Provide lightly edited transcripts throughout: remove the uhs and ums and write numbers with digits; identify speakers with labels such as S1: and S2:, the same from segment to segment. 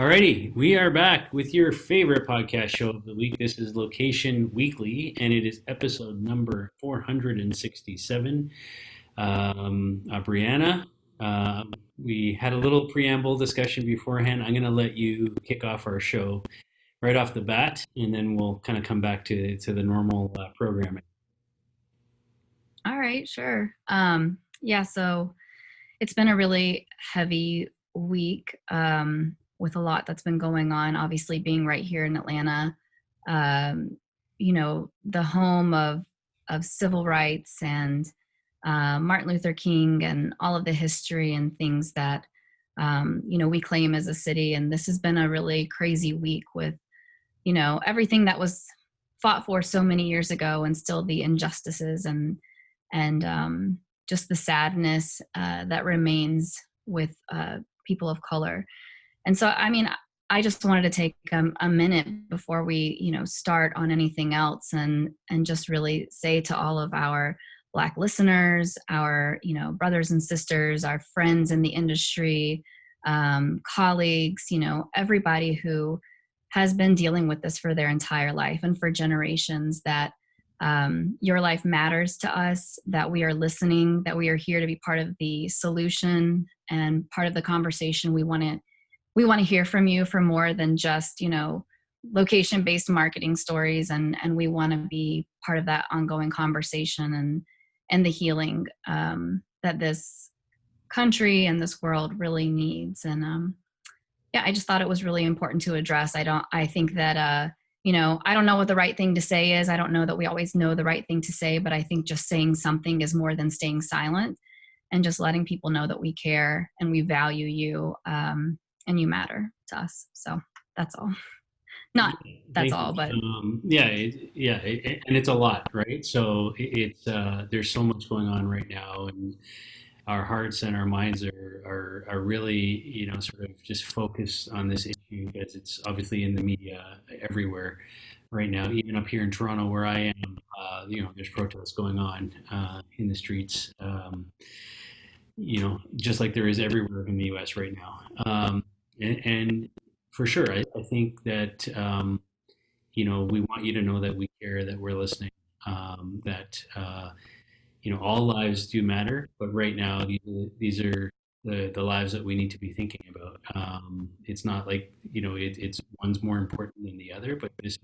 S1: Alrighty, we are back with your favorite podcast show of the week. This is Location Weekly, and it is episode number 467. Brianna, we had a little preamble discussion beforehand. I'm going to let you kick off our show right off the bat, and then we'll kind of come back to the normal programming.
S2: All right, sure. Yeah, so it's been a really heavy week with a lot that's been going on. Obviously, being right here in Atlanta, um, the home of civil rights and Martin Luther King and all of the history and things that we claim as a city. And this has been a really crazy week with everything that was fought for so many years ago, and still the injustices and just the sadness that remains with people of color. And so, I mean, I just wanted to take a minute before we, start on anything else, and just really say to all of our Black listeners, our, brothers and sisters, our friends in the industry, colleagues, everybody who has been dealing with this for their entire life and for generations, that your life matters to us, that we are listening, that we are here to be part of the solution and part of the conversation. We want to hear from you for more than just, location-based marketing stories, and we want to be part of that ongoing conversation and the healing that this country and this world really needs. And yeah, I just thought it was really important to address. I think that I don't know what the right thing to say is. I don't know that we always know the right thing to say, but I think just saying something is more than staying silent, and just letting people know that we care and we value you, and you matter to us. So that's all. Not that's
S1: Thank you.
S2: all, but
S1: And it's a lot, right? So it's there's so much going on right now, and our hearts and our minds are really, sort of just focused on this issue, because it's obviously in the media everywhere right now. Even up here in Toronto, where I am, there's protests going on in the streets, just like there is everywhere in the U.S. right now. And for sure, I think that we want you to know that we care, that we're listening, that all lives do matter, but right now these are the lives that we need to be thinking about. It's not like it's one's more important than the other, but this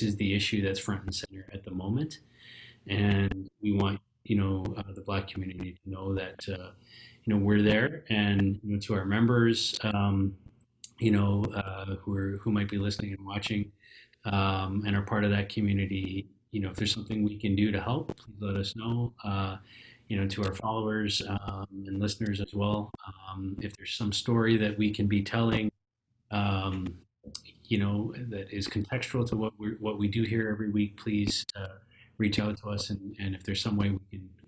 S1: is the issue that's front and center at the moment, and we want the Black community to know that we're there, and to our members, who might be listening and watching, and are part of that community. If there's something we can do to help, please let us know. To our followers and listeners as well. If there's some story that we can be telling, um, that is contextual to what we do here every week, please reach out to us. And if there's some way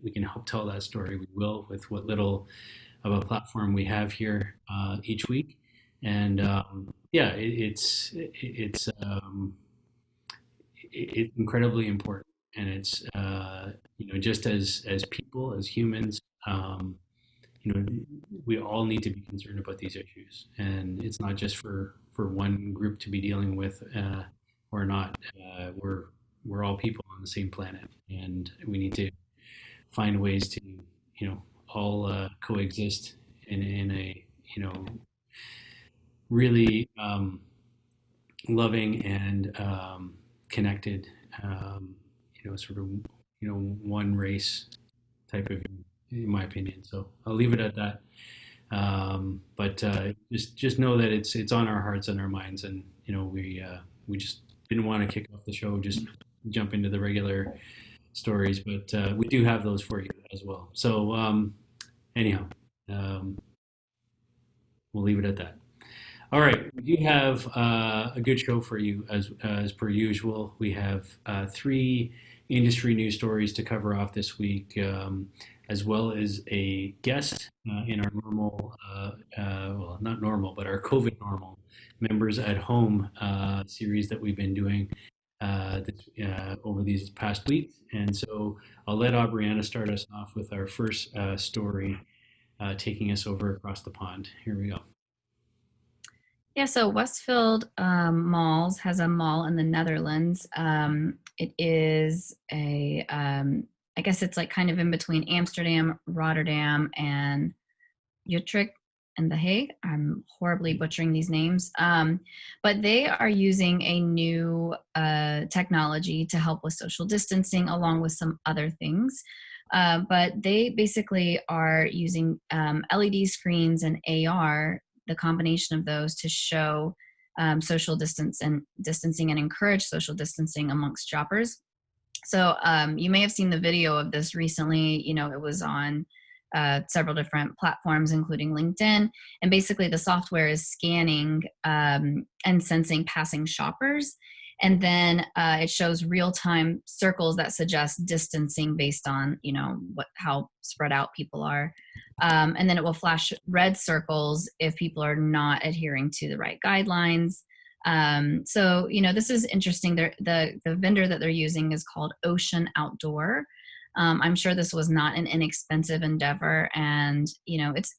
S1: we can help tell that story, we will, with what little of a platform we have here each week. And yeah, it's incredibly important, and it's just as people, as humans, you know we all need to be concerned about these issues, and it's not just for one group to be dealing with, or not. We're all people on the same planet, and we need to find ways to all coexist in a really loving and connected, sort of one race type of, in my opinion. So I'll leave it at that. But just know that it's on our hearts and our minds, and we just didn't want to kick off the show, just jump into the regular stories, but we do have those for you as well. So anyhow, um, we'll leave it at that. All right, we do have a good show for you, as per usual. We have three industry news stories to cover off this week, as well as a guest in our normal, well, not normal, but our COVID normal members at home series that we've been doing over these past weeks. And so I'll let Aubriana start us off with our first story, taking us over across the pond. Here we go.
S2: Yeah, so Westfield Malls has a mall in the Netherlands. It is I guess it's like kind of in between Amsterdam, Rotterdam, and Utrecht and The Hague. I'm horribly butchering these names. But they are using a new technology to help with social distancing, along with some other things. But they basically are using LED screens and AR, the combination of those, to show social distancing and encourage social distancing amongst shoppers. So you may have seen the video of this recently. It was on several different platforms, including LinkedIn. And basically, the software is scanning and sensing passing shoppers. And then it shows real-time circles that suggest distancing based on, how spread out people are. And then it will flash red circles if people are not adhering to the right guidelines. So this is interesting. The vendor that they're using is called Ocean Outdoor. I'm sure this was not an inexpensive endeavor, and it's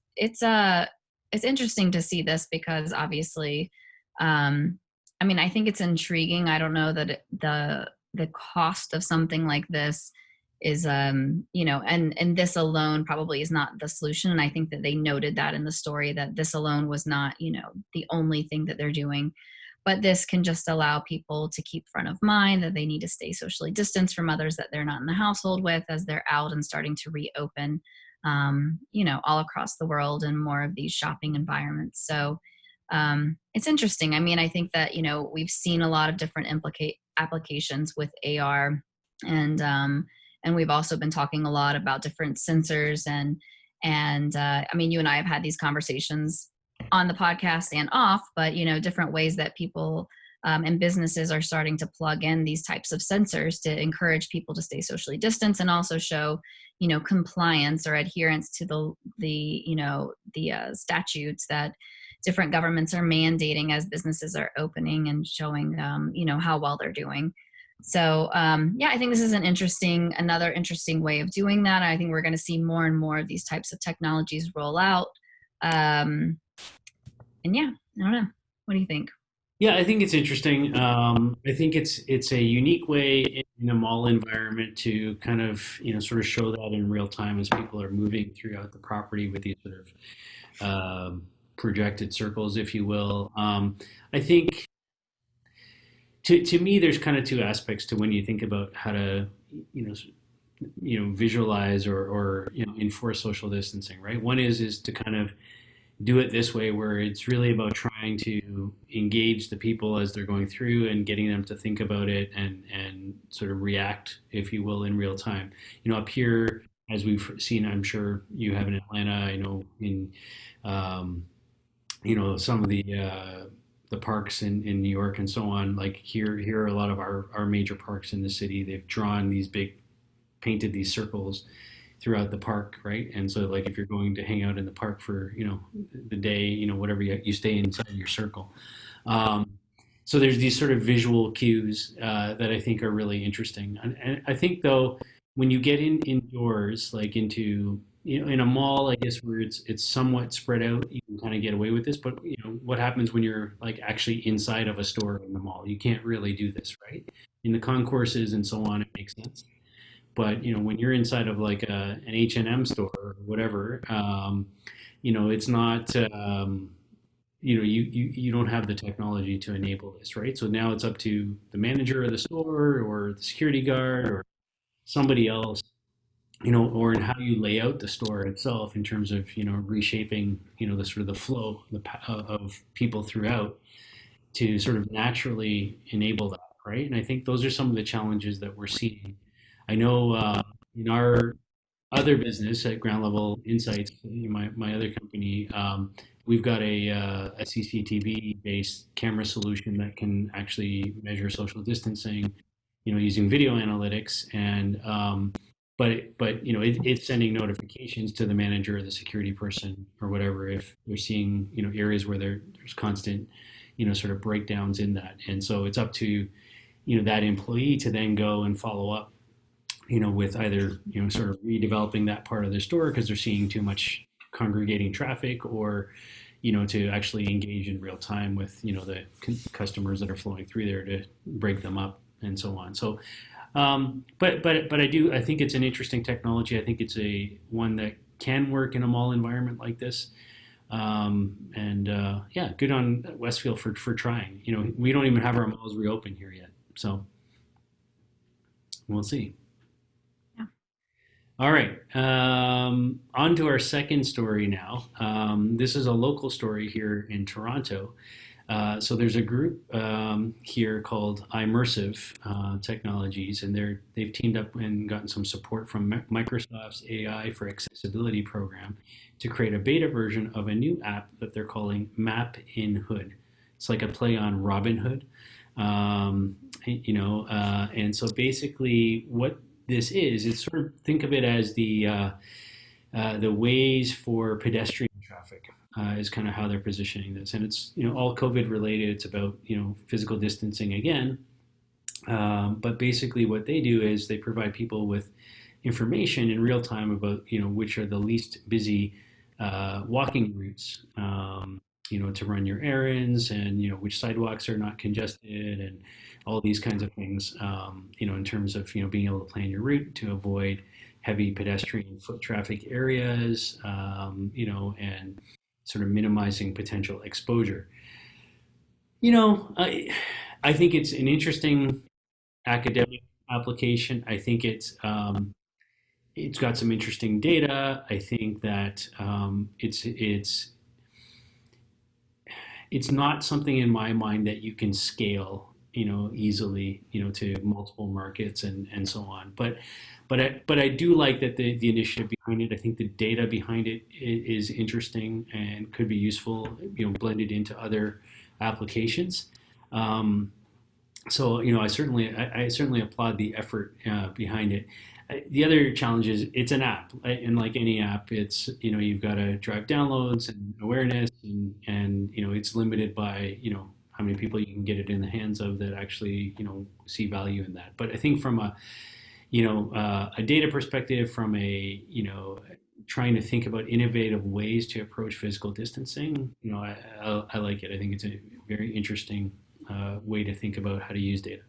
S2: interesting to see this because obviously, I think it's intriguing. I don't know that the cost of something like this is and this alone probably is not the solution. And I think that they noted that in the story, that this alone was not the only thing that they're doing, but this can just allow people to keep front of mind that they need to stay socially distanced from others that they're not in the household with as they're out and starting to reopen, all across the world in more of these shopping environments. So it's interesting. I think that, we've seen a lot of different applications with AR, and we've also been talking a lot about different sensors and you and I have had these conversations on the podcast and off, but different ways that people and businesses are starting to plug in these types of sensors to encourage people to stay socially distanced and also show compliance or adherence to the statutes that different governments are mandating as businesses are opening and showing how well they're doing. So I think this is another interesting way of doing that. I think we're going to see more and more of these types of technologies roll out. And yeah, I don't know. What do you think?
S1: Yeah, I think it's interesting. I think it's a unique way in a mall environment to kind of sort of show that in real time as people are moving throughout the property with these sort of projected circles, if you will. I think to me, there's kind of two aspects to when you think about how to visualize or enforce social distancing, right? One is to kind of do it this way where it's really about trying to engage the people as they're going through and getting them to think about it and sort of react, if you will, in real time. Up here, as we've seen, I'm sure you have in Atlanta, I know in some of the parks in New York and so on. Like here are a lot of our major parks in the city. They've drawn these painted these circles throughout the park, right? And so, like, if you're going to hang out in the park for the day, whatever, you stay inside your circle. So there's these sort of visual cues that I think are really interesting. And I think, though, when you get indoors, like into in a mall, I guess, where it's somewhat spread out, you can kind of get away with this. But what happens when you're like actually inside of a store in the mall? You can't really do this, right? In the concourses and so on, it makes sense. But when you're inside of like an H&M store or whatever, it's not. You don't have the technology to enable this, right? So now it's up to the manager of the store or the security guard or somebody else, or in how you lay out the store itself in terms of reshaping the sort of the flow of people throughout to sort of naturally enable that, right? And I think those are some of the challenges that we're seeing. I know in our other business at Ground Level Insights, my other company, we've got a CCTV based camera solution that can actually measure social distancing, using video analytics. And it's sending notifications to the manager or the security person or whatever if they're seeing areas where there's constant sort of breakdowns in that. And so it's up to that employee to then go and follow up with either sort of redeveloping that part of their store because they're seeing too much congregating traffic, or to actually engage in real time with, the customers that are flowing through there to break them up and so on. So, but I think it's an interesting technology. I think it's a one that can work in a mall environment like this. And yeah, good on Westfield for trying. We don't even have our malls reopened here yet, so we'll see.
S2: Yeah.
S1: All right, on to our second story now. This is a local story here in Toronto. So there's a group here called Immersive Technologies, and they've teamed up and gotten some support from Microsoft's AI for Accessibility program to create a beta version of a new app that they're calling Map in Hood. It's like a play on Robin Hood, and so basically what this is, it's sort of think of it as the ways for pedestrian traffic is kind of how they're positioning this, and it's all COVID related. It's about physical distancing again, but basically what they do is they provide people with information in real time about which are the least busy walking routes. To run your errands, and which sidewalks are not congested, and all these kinds of things. In terms of being able to plan your route to avoid heavy pedestrian foot traffic areas, and sort of minimizing potential exposure. I think it's an interesting academic application. I think it's got some interesting data. I think that it's not something in my mind that you can scale, easily, to multiple markets and so on. But I do like that the initiative behind it. I think the data behind it is interesting and could be useful, blended into other applications. Um, so I certainly applaud the effort behind it. The other challenge is it's an app, right? And like any app, it's you've got to drive downloads and awareness, and it's limited by how many people you can get it in the hands of that actually see value in that. But I think from a data perspective, from trying to think about innovative ways to approach physical distancing, I like it. I think it's a very interesting way to think about how to use data.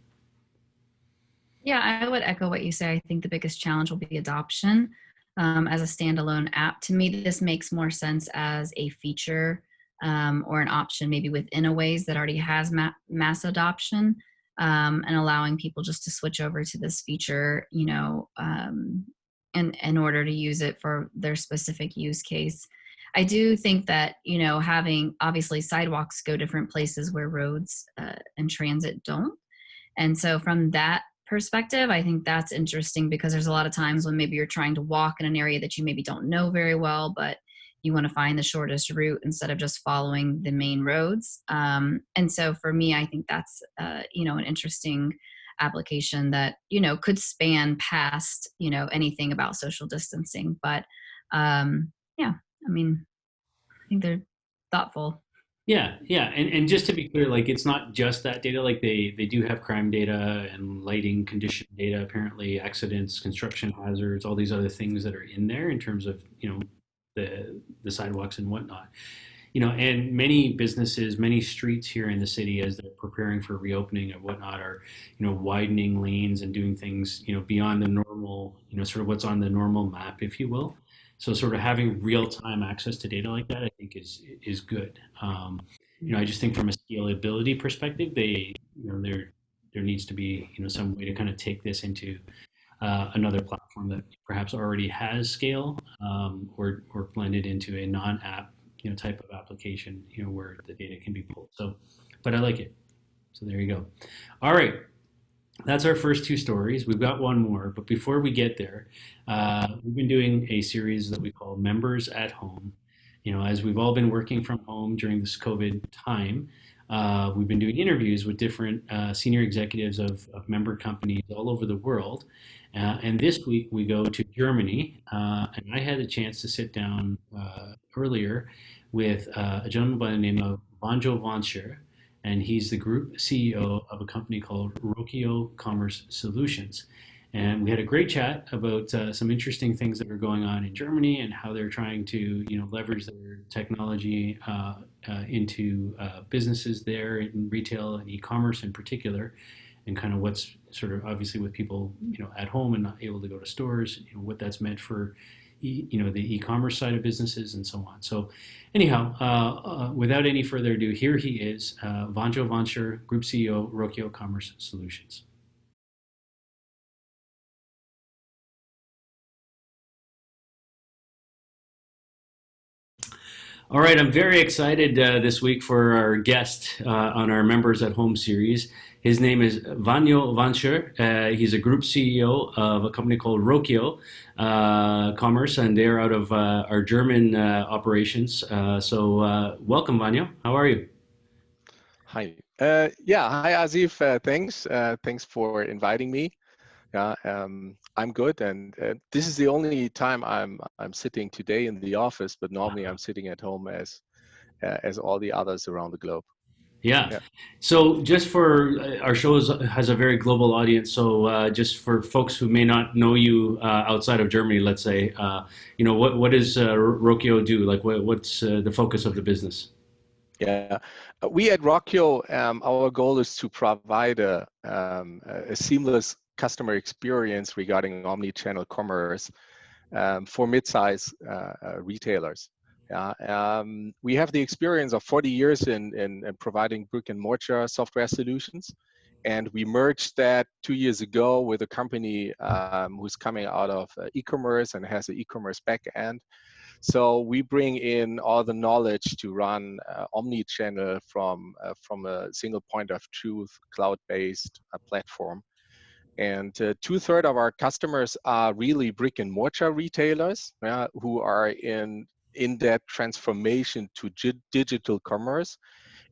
S2: Yeah, I would echo what you say. I think the biggest challenge will be adoption as a standalone app. To me, this makes more sense as a feature or an option, maybe within a ways that already has mass adoption, and allowing people just to switch over to this feature, in order to use it for their specific use case. I do think that, having obviously sidewalks go different places where roads and transit don't. And so from that perspective, I think that's interesting because there's a lot of times when maybe you're trying to walk in an area that you maybe don't know very well, but you want to find the shortest route instead of just following the main roads. And so for me, I think that's, an interesting application that, could span past, anything about social distancing. But yeah, I mean, I think they're thoughtful.
S1: Yeah, yeah, and just to be clear, like it's not just that data. Like they do have crime data and lighting condition data, apparently accidents, construction hazards, all these other things that are in there in terms of the sidewalks and whatnot. And many businesses, many streets here in the city, as they're preparing for reopening and whatnot, are widening lanes and doing things beyond the normal, sort of what's on the normal map, if you will. So sort of having real time access to data like that, I think is good. I just think from a scalability perspective, there needs to be some way to kind of take this into another platform that perhaps already has scale, or blend it into a non-app type of application where the data can be pulled. So, but I like it. So there you go. All right. That's our first two stories. We've got one more, but before we get there, we've been doing a series that we call Members at Home. As we've all been working from home during this COVID time, we've been doing interviews with different senior executives of member companies all over the world. And this week we go to Germany, and I had a chance to sit down earlier with a gentleman by the name of Vanjo Vanscher, and he's the group CEO of a company called Rokio Commerce Solutions. and we had a great chat about some interesting things that are going on in Germany and how they're trying to, leverage their technology into businesses there in retail and e-commerce in particular, and kind of what's sort of obviously with people, at home and not able to go to stores, what that's meant for, the e-commerce side of businesses and so on. So, anyhow, without any further ado, here he is, Vanjo Vancher, Group CEO, Rokio Commerce Solutions. All right, I'm very excited this week for our guest on our Members at Home series. His name is Vanjo Vancher. He's a group CEO of a company called Rokio Commerce, and they're out of our German operations. So, welcome, Vanjo. How are you?
S3: Hi. Yeah, hi Azif. Thanks. Thanks for inviting me. I'm good, and this is the only time I'm sitting today in the office, but normally I'm sitting at home as all the others around the globe.
S1: Yeah.
S3: Yeah.
S1: So just for our show has a very global audience. So just for folks who may not know you outside of Germany, let's say, what does Rokio do? Like, what's the focus of the business?
S3: Yeah, we at Rokio, our goal is to provide a seamless customer experience regarding omni-channel commerce for mid-size retailers. We have the experience of 40 years in providing brick and mortar software solutions, and we merged that 2 years ago with a company who's coming out of e-commerce and has an e-commerce backend. So we bring in all the knowledge to run omni-channel from a single point of truth, cloud-based platform. And 2/3 of our customers are really brick and mortar retailers who are in that transformation to digital commerce.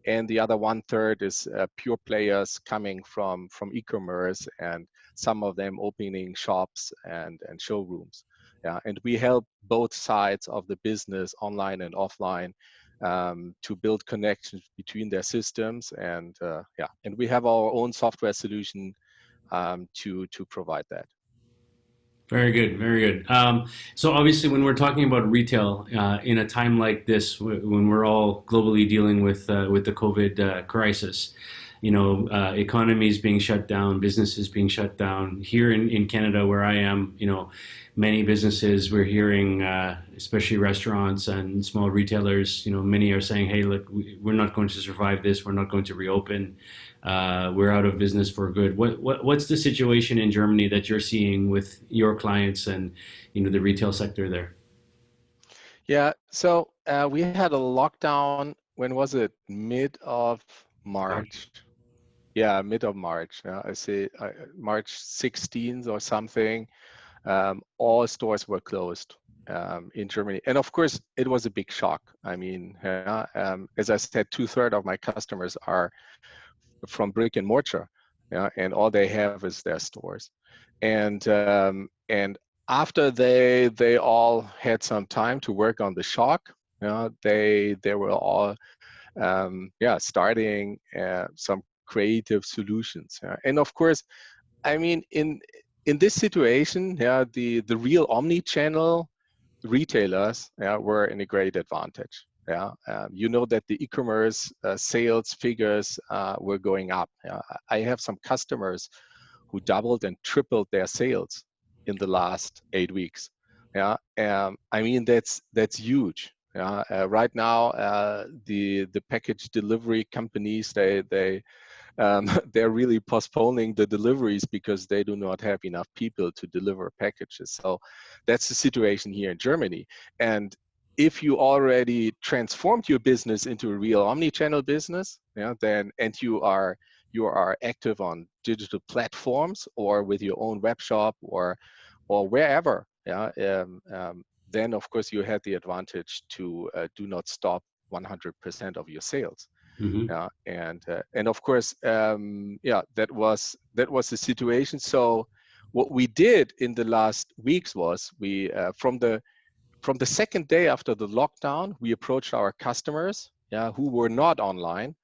S3: And the other 1/3 is pure players coming from e-commerce, and some of them opening shops and showrooms. Yeah, and we help both sides of the business, online and offline, to build connections between their systems. And and we have our own software solution to provide that.
S1: Very good, very good. So obviously, when we're talking about retail in a time like this, when we're all globally dealing with the COVID crisis, economies being shut down, businesses being shut down. Here in Canada, where I am, many businesses we're hearing, especially restaurants and small retailers, many are saying, "Hey, look, we're not going to survive this. We're not going to reopen. We're out of business for good." What's the situation in Germany that you're seeing with your clients and the retail sector there?
S3: Yeah, so we had a lockdown. When was it? Mid of March. Yeah, mid of March. I say March 16th or something. All stores were closed in Germany, and of course, it was a big shock. I mean, as I said, 2/3 of my customers are from brick and mortar, and all they have is their stores. And after they all had some time to work on the shock, they were all starting some creative solutions. And of course, I mean, in this situation, the real omni-channel retailers were in a great advantage. You know that the e-commerce sales figures were going up. I have some customers who doubled and tripled their sales in the last 8 weeks. I mean, that's huge. Right now, the package delivery companies, they're really postponing the deliveries because they do not have enough people to deliver packages. So that's the situation here in Germany. And if you already transformed your business into a real omni-channel business, then and you are active on digital platforms or with your own web shop or wherever, then of course you had the advantage to do not stop 100% of your sales.
S1: Mm-hmm.
S3: And of course, that was the situation. So what we did in the last weeks was we from the second day after the lockdown, we approached our customers who were not online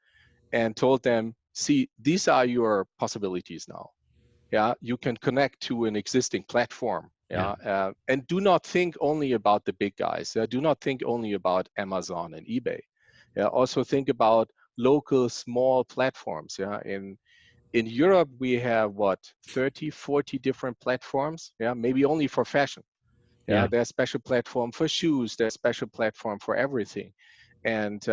S3: and told them, see, these are your possibilities now. yeah, you can connect to an existing platform. Yeah, and do not think only about the big guys. Do not think only about Amazon and eBay. Yeah, also think about local small platforms. Yeah, in Europe we have what 30, 40 different platforms. Yeah, maybe only for fashion. Yeah, there's special platform for shoes. There's special platform for everything, and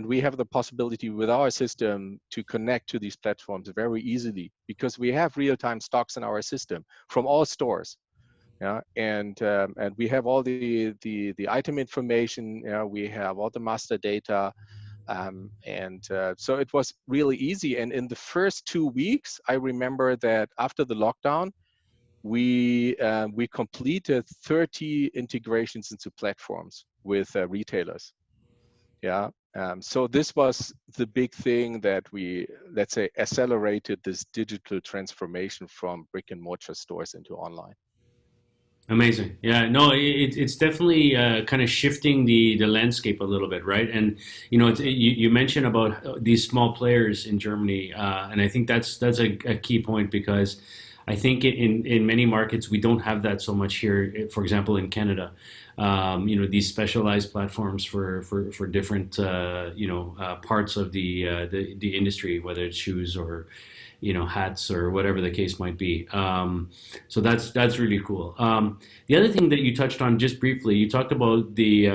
S3: we have the possibility with our system to connect to these platforms very easily because we have real-time stocks in our system from all stores. Yeah, and we have all the item information. Yeah, we have all the master data, so it was really easy. And in the first 2 weeks, I remember that after the lockdown, we completed 30 integrations into platforms with retailers. Yeah. So this was the big thing that we, let's say, accelerated this digital transformation from brick and mortar stores into online.
S1: Amazing. Yeah, no, it's definitely kind of shifting the landscape a little bit, right? And you mentioned about these small players in Germany, and I think that's a key point because I think in many markets we don't have that so much here. For example, in Canada, these specialized platforms for different parts of the industry, whether it's shoes or hats or whatever the case might be. So that's really cool. The other thing that you touched on just briefly, you talked about the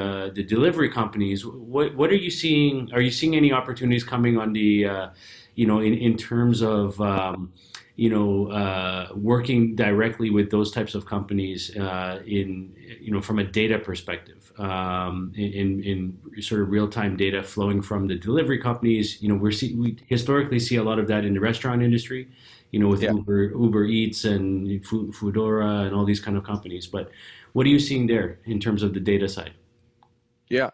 S1: delivery companies. What are you seeing? Are you seeing any opportunities coming on the in terms of working directly with those types of companies from a data perspective, in sort of real-time data flowing from the delivery companies. We historically see a lot of that in the restaurant industry, with Uber Eats and Foodora and all these kind of companies. But what are you seeing there in terms of the data side?
S3: Yeah.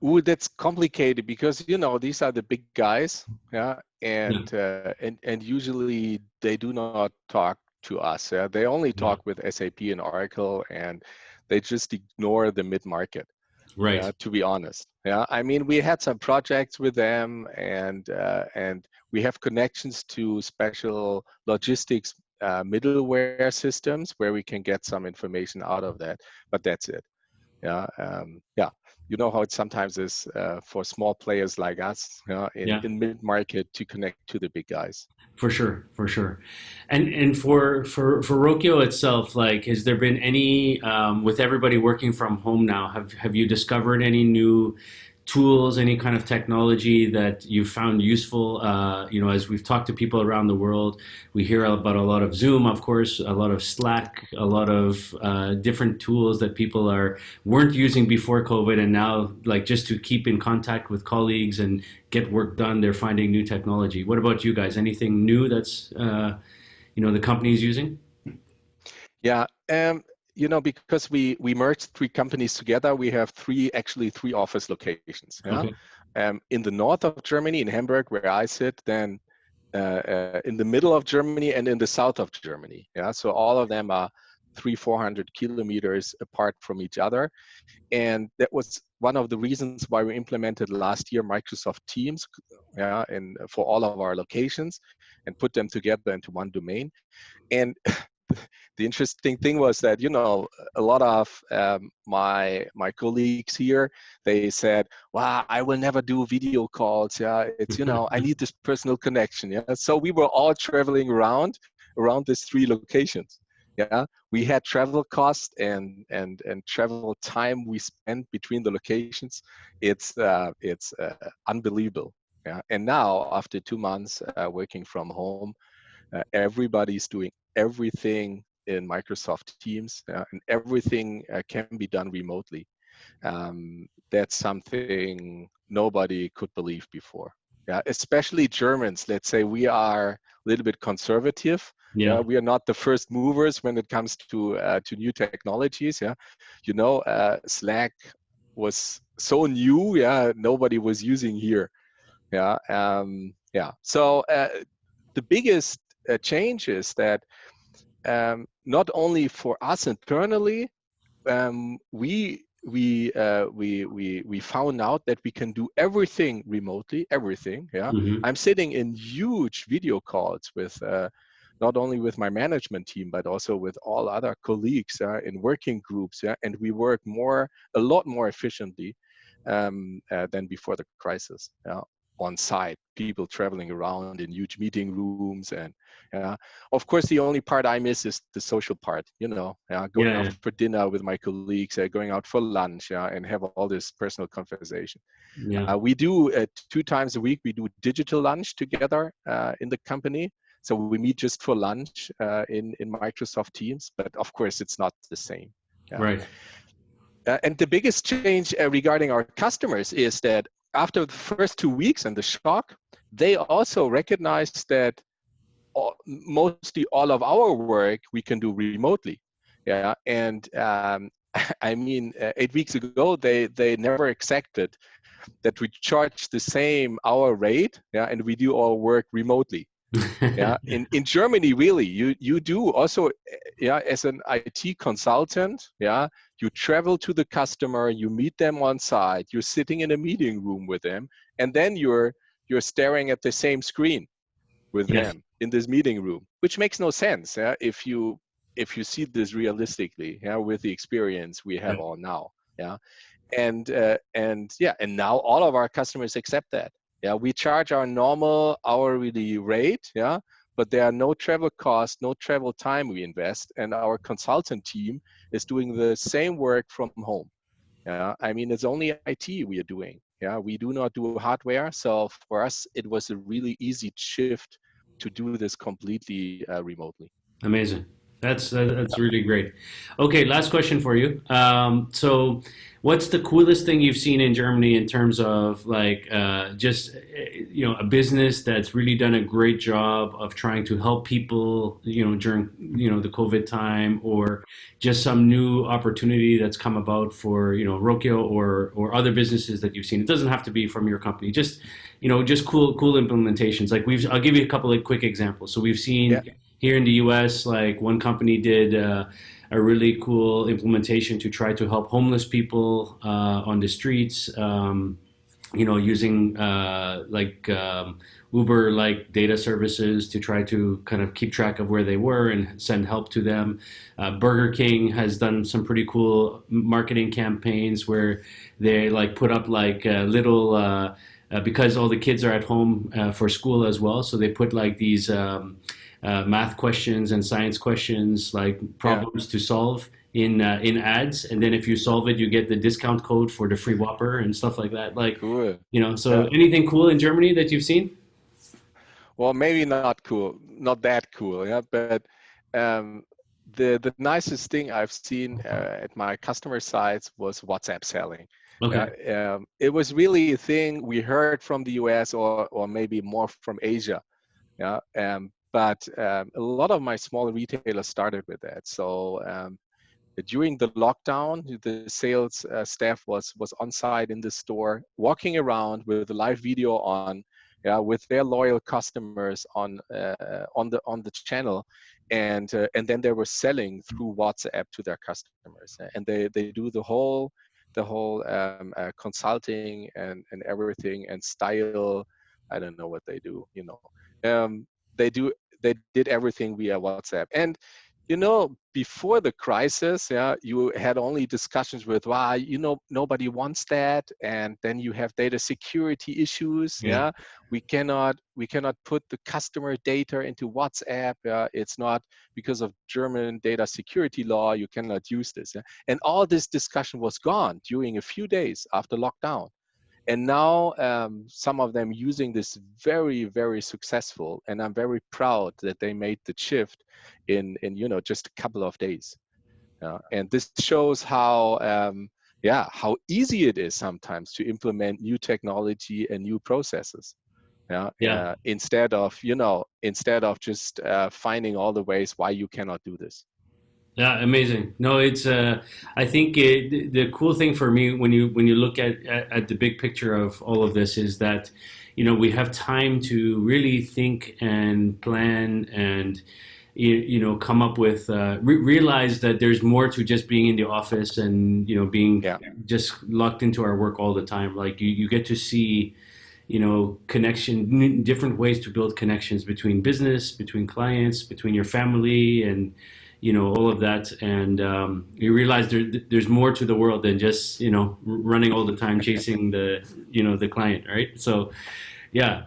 S3: Ooh, that's complicated because these are the big guys, yeah, and usually they do not talk to us. Yeah? They only talk with SAP and Oracle, and they just ignore the mid-market.
S1: Right.
S3: To be honest, yeah. I mean, we had some projects with them, and we have connections to special logistics middleware systems where we can get some information out of that, but that's it. Yeah, yeah. You know how it sometimes is for small players like us, in mid-market to connect to the big guys.
S1: For sure, for sure. And for Rokio itself, like, has there been any with everybody working from home now, have you discovered any new tools, any kind of technology that you found useful? As we've talked to people around the world, we hear about a lot of Zoom, of course, a lot of Slack, a lot of different tools that people weren't using before COVID, and now, like, just to keep in contact with colleagues and get work done, they're finding new technology. What about you guys? Anything new that's the company is using?
S3: Yeah. Because we merged 3 companies together, we have three office locations. Yeah?
S1: Okay.
S3: In the north of Germany, in Hamburg, where I sit, then in the middle of Germany, and in the south of Germany. Yeah, so all of them are 300-400 kilometers apart from each other, and that was one of the reasons why we implemented last year Microsoft Teams, yeah, and for all of our locations, and put them together into one domain. And the interesting thing was that a lot of my colleagues here, they said, "Wow, I will never do video calls. Yeah, it's I need this personal connection." Yeah, so we were all traveling around these 3 locations. Yeah, we had travel costs and travel time we spent between the locations. It's unbelievable. Yeah, and now after 2 months working from home, everybody's doing everything in Microsoft Teams, and everything can be done remotely. That's something nobody could believe before. Yeah, especially Germans. Let's say we are a little bit conservative.
S1: Yeah.
S3: We are not the first movers when it comes to new technologies. Yeah, Slack was so new. Yeah, nobody was using here. Yeah, yeah. So the biggest change is that not only for us internally, we found out that we can do everything remotely. Everything. Yeah,
S1: Mm-hmm.
S3: I'm sitting in huge video calls with not only with my management team, but also with all other colleagues in working groups. Yeah, and we work a lot more efficiently than before the crisis. Yeah, on site, people traveling around in huge meeting rooms, and of course, the only part I miss is the social part. Going out
S1: Yeah.
S3: for dinner with my colleagues, going out for lunch, and have all this personal conversation.
S1: Yeah.
S3: We do 2 times a week. We do digital lunch together in the company. So we meet just for lunch in Microsoft Teams, but of course it's not the same. Yeah.
S1: Right.
S3: And the biggest change regarding our customers is that after the first 2 weeks and the shock, they also recognize that mostly all of our work we can do remotely. Yeah, and I mean, 8 weeks ago they never accepted that we charge the same hour rate, yeah, and we do our work remotely. Yeah, in Germany, really, you do also, yeah, as an IT consultant, yeah, you travel to the customer, you meet them on site, you're sitting in a meeting room with them, and then you're staring at the same screen with
S1: Yes.
S3: them in this meeting room, which makes no sense, yeah, if you see this realistically, yeah, with the experience we have all now, yeah. And yeah, and now all of our customers accept that. Yeah, we charge our normal hourly rate, yeah, but there are no travel costs, no travel time we invest, and our consultant team is doing the same work from home. Yeah, I mean, it's only IT we are doing. Yeah, we do not do hardware, so for us it was a really easy shift to do this completely remotely.
S1: Amazing. That's really great. Okay, last question for you. So, what's the coolest thing you've seen in Germany in terms of like just a business that's really done a great job of trying to help people during the COVID time, or just some new opportunity that's come about for Rokio or other businesses that you've seen? It doesn't have to be from your company. Just just cool implementations. Like I'll give you a couple of quick examples. So we've seen.
S3: Yeah.
S1: Here in the US, like one company did a really cool implementation to try to help homeless people on the streets, using Uber-like data services to try to kind of keep track of where they were and send help to them. Burger King has done some pretty cool marketing campaigns where they like put up like little, because all the kids are at home for school as well, so they put like these math questions and science questions, like problems to solve in ads, and then if you solve it, you get the discount code for the free Whopper and stuff like that. Like,
S3: cool.
S1: So anything cool in Germany that you've seen?
S3: Well, maybe not cool, not that cool, yeah. But the nicest thing I've seen at my customer sites was WhatsApp selling.
S1: Okay.
S3: It was really a thing we heard from the US or maybe more from Asia. Yeah. But a lot of my small retailers started with that. So during the lockdown, the sales staff was on site in the store, walking around with a live video on, with their loyal customers on the channel, and then they were selling through WhatsApp to their customers, and they do the whole consulting and everything and style. I don't know what they do, they did everything via WhatsApp. And before the crisis, you had only discussions with, nobody wants that, and then you have data security issues.
S1: Yeah.
S3: We cannot put the customer data into WhatsApp. It's not because of German data security law, you cannot use this. And all this discussion was gone during a few days after lockdown. And now some of them using this very, very successful, and I'm very proud that they made the shift in just a couple of days. And this shows how how easy it is sometimes to implement new technology and new processes. Instead of just finding all the ways why you cannot do this.
S1: Yeah, amazing. No, it's I think the cool thing for me when you look at the big picture of all of this is that we have time to really think and plan and come up with realize that there's more to just being in the office and being just locked into our work all the time. Like you get to see connection, different ways to build connections between business, between clients, between your family, and all of that. And you realize there's more to the world than just running all the time chasing the client, right? So yeah.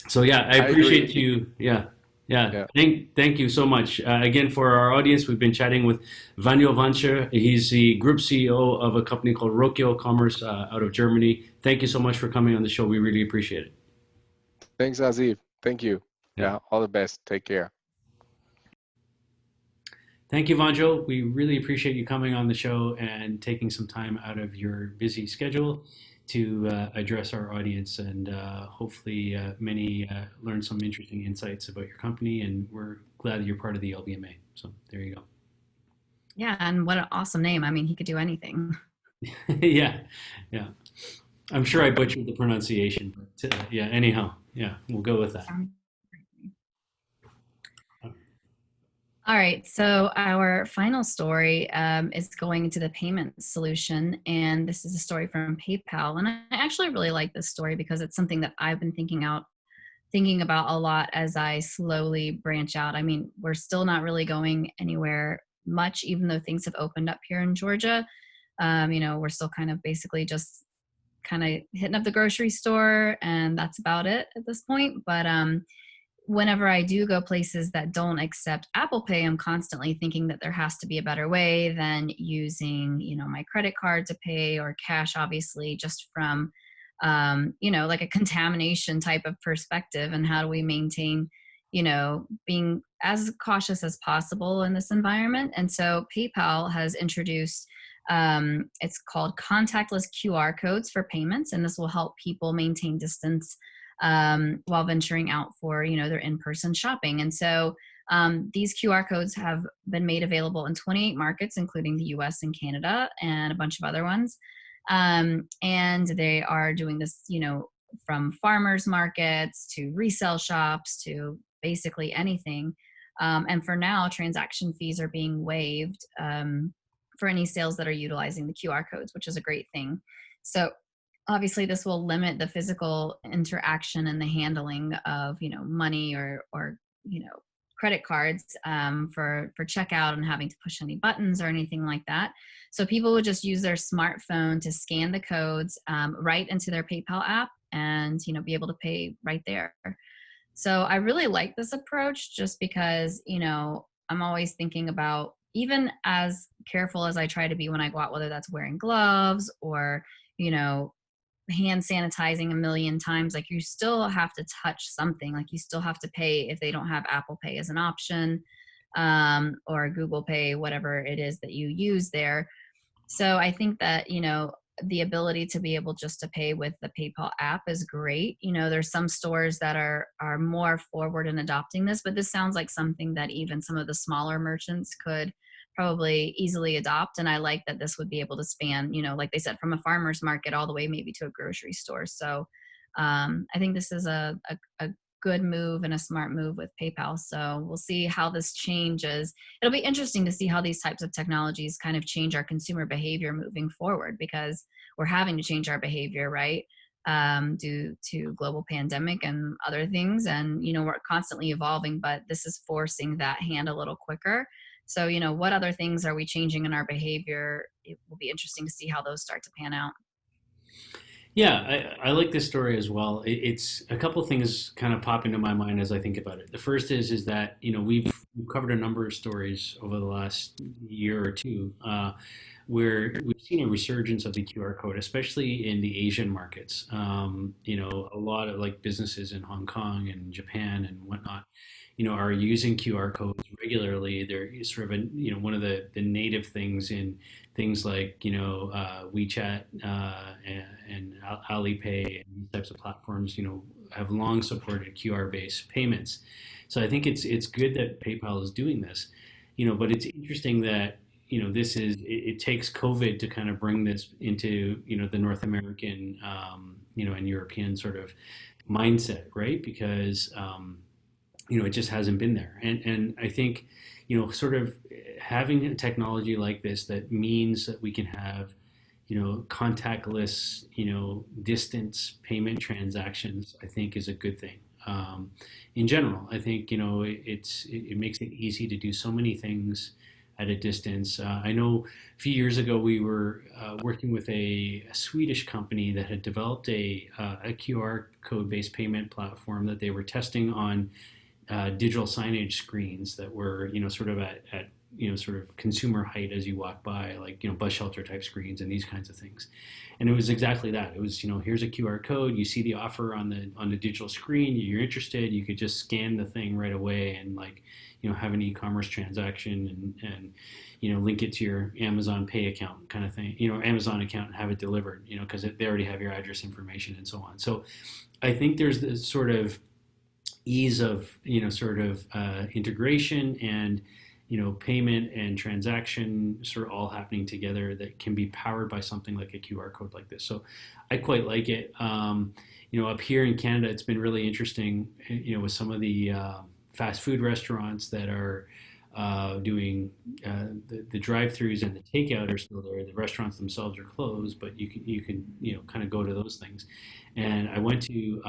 S1: So yeah, I
S3: I agree.
S1: appreciate you. Yeah, yeah.
S3: Yeah.
S1: Thank you so much. Again, for our audience, we've been chatting with Vanyo Vancher. He's the group CEO of a company called Rokyo Commerce out of Germany. Thank you so much for coming on the show. We really appreciate it.
S3: Thanks, Aziz. Thank you.
S1: Yeah.
S3: Yeah. All the best. Take care.
S1: Thank you, Vanjo. We really appreciate you coming on the show and taking some time out of your busy schedule to address our audience, and hopefully many learn some interesting insights about your company, and we're glad that you're part of the LBMA. So there you go.
S2: Yeah, and what an awesome name. I mean, he could do anything.
S1: Yeah, yeah. I'm sure I butchered the pronunciation, but yeah, anyhow, yeah, we'll go with that.
S2: All right, so our final story is going into the payment solution, and this is a story from PayPal. And I actually really like this story because it's something that I've been thinking about a lot as I slowly branch out. I mean, we're still not really going anywhere much, even though things have opened up here in Georgia. We're still kind of basically just kind of hitting up the grocery store, and that's about it at this point. But whenever I do go places that don't accept Apple Pay, I'm constantly thinking that there has to be a better way than using, my credit card to pay, or cash, obviously, just from, like a contamination type of perspective. And how do we maintain, being as cautious as possible in this environment? And so PayPal has introduced, it's called contactless QR codes for payments, and this will help people maintain distance while venturing out for their in-person shopping. And so these QR codes have been made available in 28 markets, including the US and Canada and a bunch of other ones. And they are doing this, from farmers markets to resale shops to basically anything. And for now, transaction fees are being waived for any sales that are utilizing the QR codes, which is a great thing. So obviously this will limit the physical interaction and the handling of money or credit cards for checkout and having to push any buttons or anything like that. So people would just use their smartphone to scan the codes right into their PayPal app and be able to pay right there. So I really like this approach just because I'm always thinking about, even as careful as I try to be when I go out, whether that's wearing gloves or hand sanitizing a million times, like you still have to touch something, like you still have to pay if they don't have Apple Pay as an option, or Google Pay, whatever it is that you use there. So I think that the ability to be able just to pay with the PayPal app is great. There's some stores that are more forward in adopting this, but this sounds like something that even some of the smaller merchants could probably easily adopt. And I like that this would be able to span, like they said, from a farmer's market all the way maybe to a grocery store. So I think this is a good move and a smart move with PayPal. So we'll see how this changes. It'll be interesting to see how these types of technologies kind of change our consumer behavior moving forward, because we're having to change our behavior, right? Due to global pandemic and other things. And, we're constantly evolving, but this is forcing that hand a little quicker. So, what other things are we changing in our behavior? It will be interesting to see how those start to pan out.
S1: Yeah, I like this story as well. It's a couple of things kind of pop into my mind as I think about it. The first is that we've covered a number of stories over the last year or two where we've seen a resurgence of the QR code, especially in the Asian markets. A lot of like businesses in Hong Kong and Japan and whatnot, are using QR codes regularly. They're sort of one of the native things in things like WeChat and Alipay and these types of platforms have long supported QR-based payments. So I think it's good that PayPal is doing this, but it's interesting that it takes COVID to kind of bring this into the North American and European sort of mindset, right? Because it just hasn't been there. And I think, sort of having a technology like this that means that we can have, contactless, distance payment transactions, I think is a good thing. In general, I think, it makes it easy to do so many things at a distance. I know a few years ago we were working with a Swedish company that had developed a QR code based payment platform that they were testing on digital signage screens that were, sort of at sort of consumer height as you walk by, like, bus shelter type screens and these kinds of things. And it was exactly that. It was, here's a QR code. You see the offer on the digital screen. You're interested. You could just scan the thing right away and, like, have an e-commerce transaction and link it to your Amazon Pay account kind of thing, Amazon account, and have it delivered, because they already have your address information and so on. So I think there's this sort of ease of, sort of integration and, payment and transaction sort of all happening together that can be powered by something like a QR code like this. So I quite like it. Up here in Canada, it's been really interesting, with some of the fast food restaurants that are doing the drive-throughs, and the takeout are still there. The restaurants themselves are closed, but you can kind of go to those things. And I went to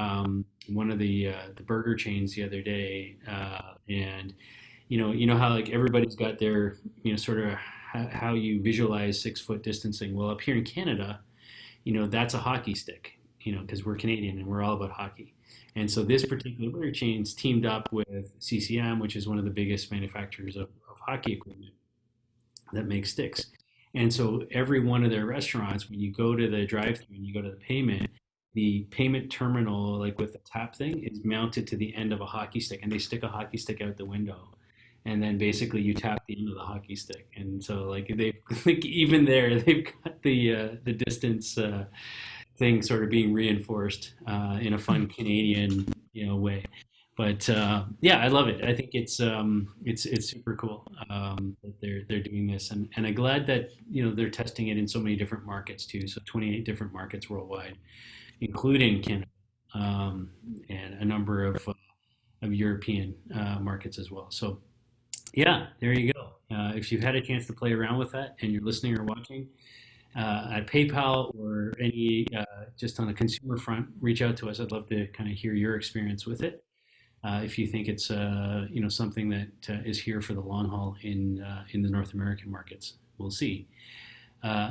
S1: one of the burger chains the other day, and how, like, everybody's got their sort of how you visualize 6 foot distancing. Well, up here in Canada, that's a hockey stick, because we're Canadian and we're all about hockey. And so this particular burger chain's teamed up with CCM, which is one of the biggest manufacturers of hockey equipment that makes sticks. And so every one of their restaurants, when you go to the drive-through and you go to the payment terminal, like with the tap thing, is mounted to the end of a hockey stick, and they stick a hockey stick out the window, and then basically you tap the end of the hockey stick. And so, like, they like, even there they've got the distance thing sort of being reinforced in a fun Canadian way. But yeah, I love it. I think it's super cool that they're doing this, and I'm glad that they're testing it in so many different markets too. So 28 different markets worldwide, including Canada, and a number of European markets as well. So yeah, there you go. If you've had a chance to play around with that and you're listening or watching, at PayPal or any just on the consumer front, reach out to us. I'd love to kind of hear your experience with it. If you think it's something that is here for the long haul in the North American markets, we'll see.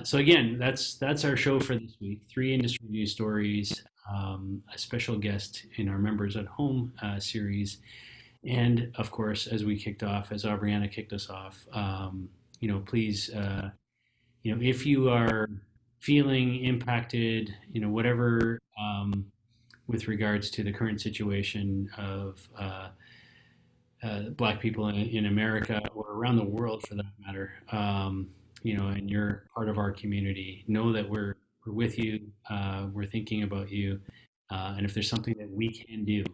S1: So again, that's our show for this week. 3 industry news stories, a special guest in our Members at Home series, and of course, as we kicked off, as Aubriana kicked us off, please, if you are feeling impacted, whatever, with regards to the current situation of Black people in America or around the world for that matter, and you're part of our community, know that we're with you, we're thinking about you, and if there's something that we can do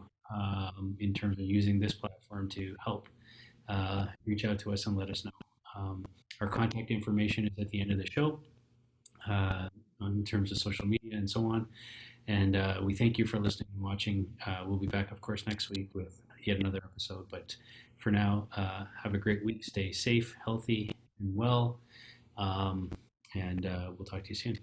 S1: in terms of using this platform to help, reach out to us and let us know. Our contact information is at the end of the show, in terms of social media and so on. And we thank you for listening and watching. We'll be back, of course, next week with yet another episode. But for now, have a great week. Stay safe, healthy, and well. And we'll talk to you soon.